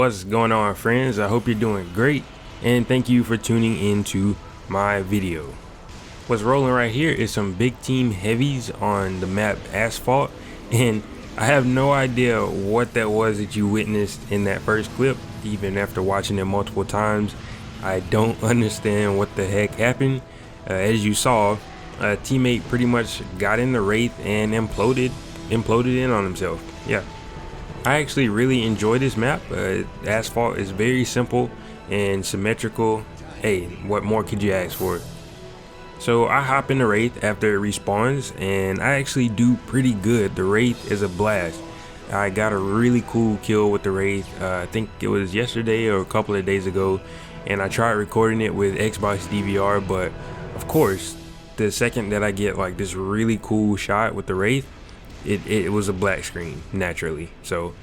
What's going on, friends? I hope you're doing great, and thank you for tuning into my video. What's rolling right here is some big team heavies on the map Asphalt, and I have no idea what that was that you witnessed in that first clip. Even after watching it multiple times, I don't understand what the heck happened. As you saw, a teammate pretty much got in the Wraith and imploded in on himself. Yeah, I actually really enjoy this map. Asphalt is very simple and symmetrical. Hey, what more could you ask for? So I hop in the Wraith after it respawns, and I actually do pretty good. The Wraith is a blast. I got a really cool kill with the Wraith. I think it was yesterday or a couple of days ago, and I tried recording it with Xbox DVR, but of course, the second that I get like this really cool shot with the Wraith, it was a black screen naturally. So,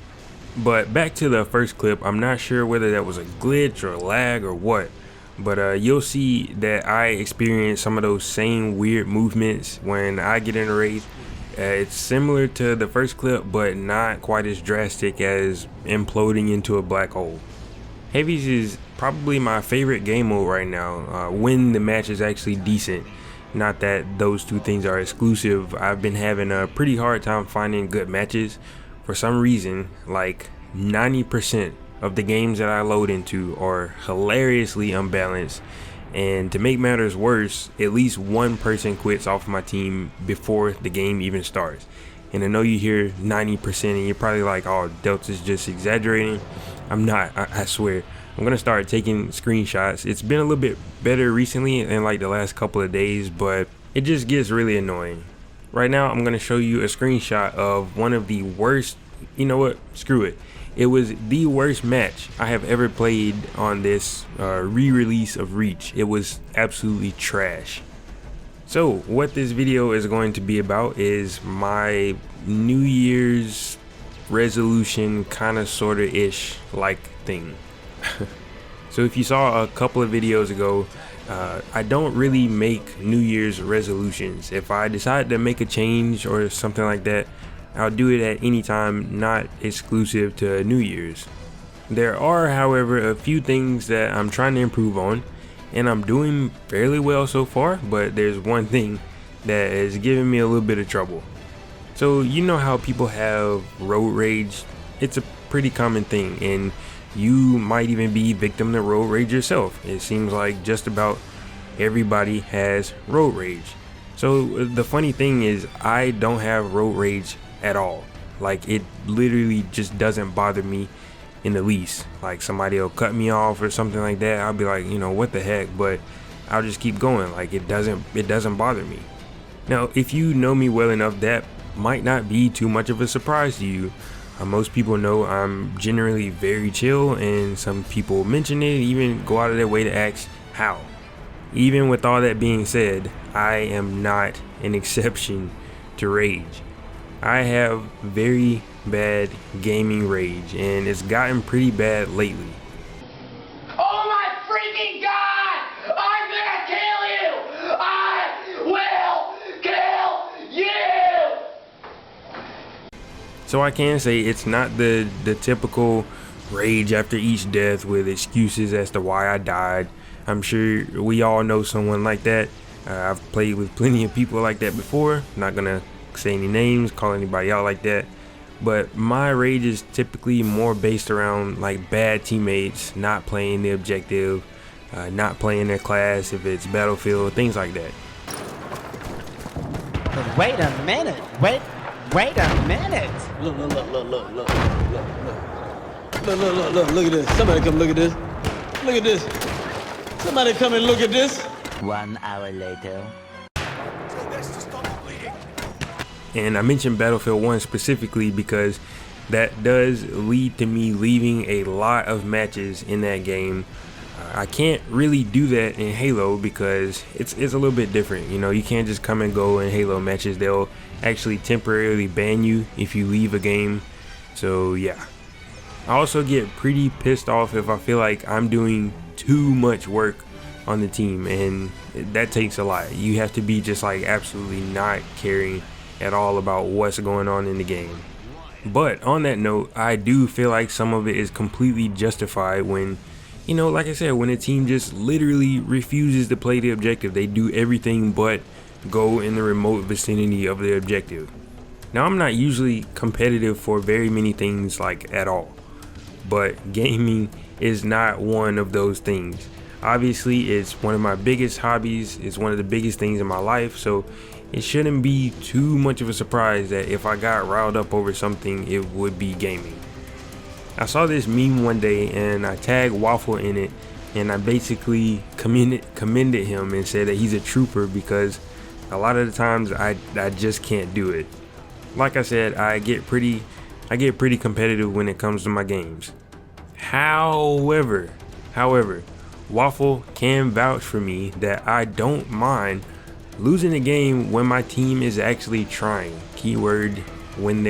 but back to the first clip, I'm not sure whether that was a glitch or lag or what, but you'll see that I experience some of those same weird movements when I get in a Wraith. It's similar to the first clip, but not quite as drastic as imploding into a black hole. Heavies is probably my favorite game mode right now, when the match is actually decent. Not that those two things are exclusive. I've been having a pretty hard time finding good matches. For some reason, like 90% of the games that I load into are hilariously unbalanced. And to make matters worse, at least one person quits off my team before the game even starts. And I know you hear 90% and you're probably like, oh, Delta's just exaggerating. I'm not, I swear. I'm gonna start taking screenshots. It's been a little bit better recently in like the last couple of days, but it just gets really annoying. Right now, I'm gonna show you a screenshot of one of the worst, you know what, screw it. It was the worst match I have ever played on this re-release of Reach. It was absolutely trash. So what this video is going to be about is my New Year's resolution kind of sort of ish like thing. So if you saw a couple of videos ago, I don't really make New Year's resolutions. If I decide to make a change or something like that, I'll do it at any time, not exclusive to New Year's. There are, however, a few things that I'm trying to improve on, and I'm doing fairly well so far, but there's one thing that is giving me a little bit of trouble. So you know how people have road rage? It's a pretty common thing, and you might even be victim to road rage yourself. It seems like just about everybody has road rage. So the funny thing is, I don't have road rage at all. Like, it literally just doesn't bother me in the least. Like, somebody will cut me off or something like that, I'll be like, you know, what the heck, but I'll just keep going. Like, it doesn't bother me. Now, if you know me well enough, that might not be too much of a surprise to you. Most people know I'm generally very chill, and some people mention it, even go out of their way to ask how. Even with all that being said, I am not an exception to rage. I have very bad gaming rage, and it's gotten pretty bad lately. Oh my freaking God! I'm gonna kill you! I will kill you! So I can say it's not the typical rage after each death with excuses as to why I died. I'm sure we all know someone like that. I've played with plenty of people like that before. Not gonna say any names, call anybody out like that. But my rage is typically more based around like bad teammates, not playing the objective, not playing their class if it's Battlefield, things like that. But wait a minute, wait a minute. Look at this. Somebody come look at this. Look at this. Somebody come and look at this. 1 hour later. And I mentioned Battlefield 1 specifically because that does lead to me leaving a lot of matches in that game. I can't really do that in Halo because it's a little bit different. You know, you can't just come and go in Halo matches. They'll actually temporarily ban you if you leave a game. So yeah. I also get pretty pissed off if I feel like I'm doing too much work on the team, and that takes a lot. You have to be just like absolutely not caring at all about what's going on in the game. But on that note, I do feel like some of it is completely justified when, you know, like I said, when a team just literally refuses to play the objective. They do everything but go in the remote vicinity of the objective. Now, I'm not usually competitive for very many things, like, at all, but gaming is not one of those things. Obviously, it's one of my biggest hobbies. It's one of the biggest things in my life, so it shouldn't be too much of a surprise that if I got riled up over something, it would be gaming. I saw this meme one day and I tagged Waffle in it, and I basically commended him and said that he's a trooper because a lot of the times I just can't do it. Like I said, I get pretty competitive when it comes to my games. However, Waffle can vouch for me that I don't mind losing a game when my team is actually trying. Keywords when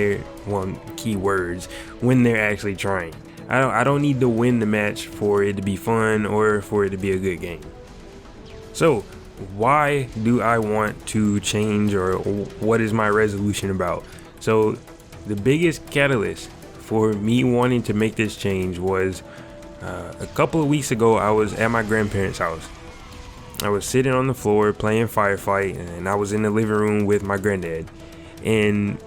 they're actually trying. I don't need to win the match for it to be fun or for it to be a good game. So why do I want to change, or what is my resolution about? So the biggest catalyst for me wanting to make this change was a couple of weeks ago. I was at my grandparents' house. I was sitting on the floor playing Firefight, and I was in the living room with my granddad, and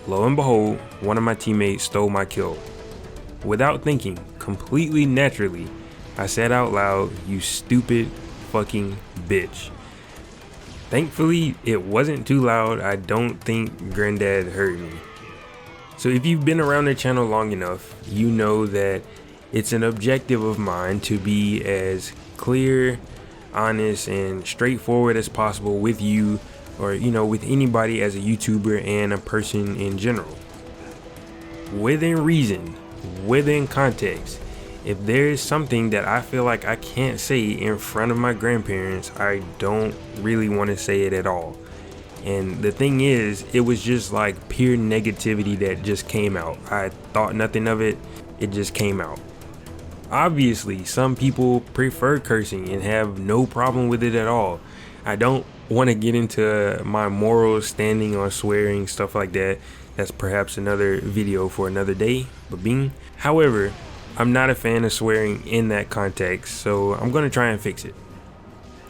lo and behold, one of my teammates stole my kill. Without thinking, completely naturally, I said out loud, "You stupid fucking bitch." Thankfully, it wasn't too loud. I don't think granddad heard me. So if you've been around the channel long enough, you know that it's an objective of mine to be as clear, honest, and straightforward as possible with you, or, you know, with anybody as a YouTuber and a person in general. Within reason, within context. If there is something that I feel like I can't say in front of my grandparents, I don't really want to say it at all. And the thing is, it was just like pure negativity that just came out. I thought nothing of it, it just came out. Obviously, some people prefer cursing and have no problem with it at all. I don't want to get into my moral standing on swearing, stuff like that. That's perhaps another video for another day. But however, I'm not a fan of swearing in that context, so I'm going to try and fix it.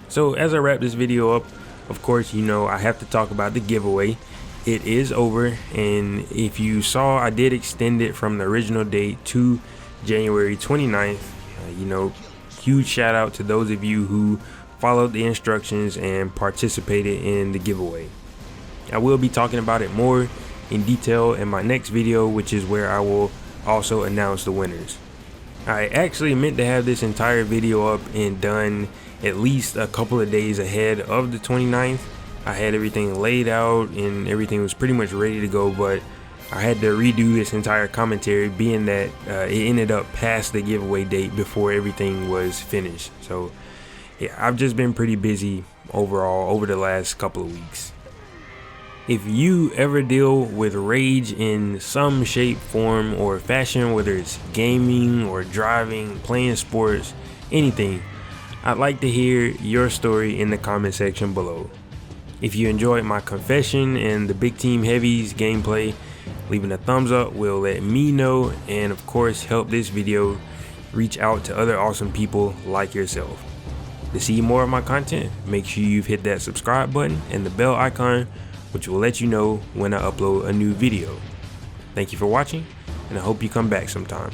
So as I wrap this video up, of course, you know, I have to talk about the giveaway. It is over, and if you saw, I did extend it from the original date to January 29th. You know, huge shout out to those of you who followed the instructions and participated in the giveaway. I will be talking about it more in detail in my next video, which is where I will also announce the winners. I actually meant to have this entire video up and done at least a couple of days ahead of the 29th. I had everything laid out and everything was pretty much ready to go, but I had to redo this entire commentary, being that it ended up past the giveaway date before everything was finished. So yeah, I've just been pretty busy overall over the last couple of weeks. If you ever deal with rage in some shape, form, or fashion, whether it's gaming or driving, playing sports, anything, I'd like to hear your story in the comment section below. If you enjoyed my confession and the Big Team Heavies gameplay, leaving a thumbs up will let me know, and of course help this video reach out to other awesome people like yourself. To see more of my content, make sure you've hit that subscribe button and the bell icon, which will let you know when I upload a new video. Thank you for watching, and I hope you come back sometime.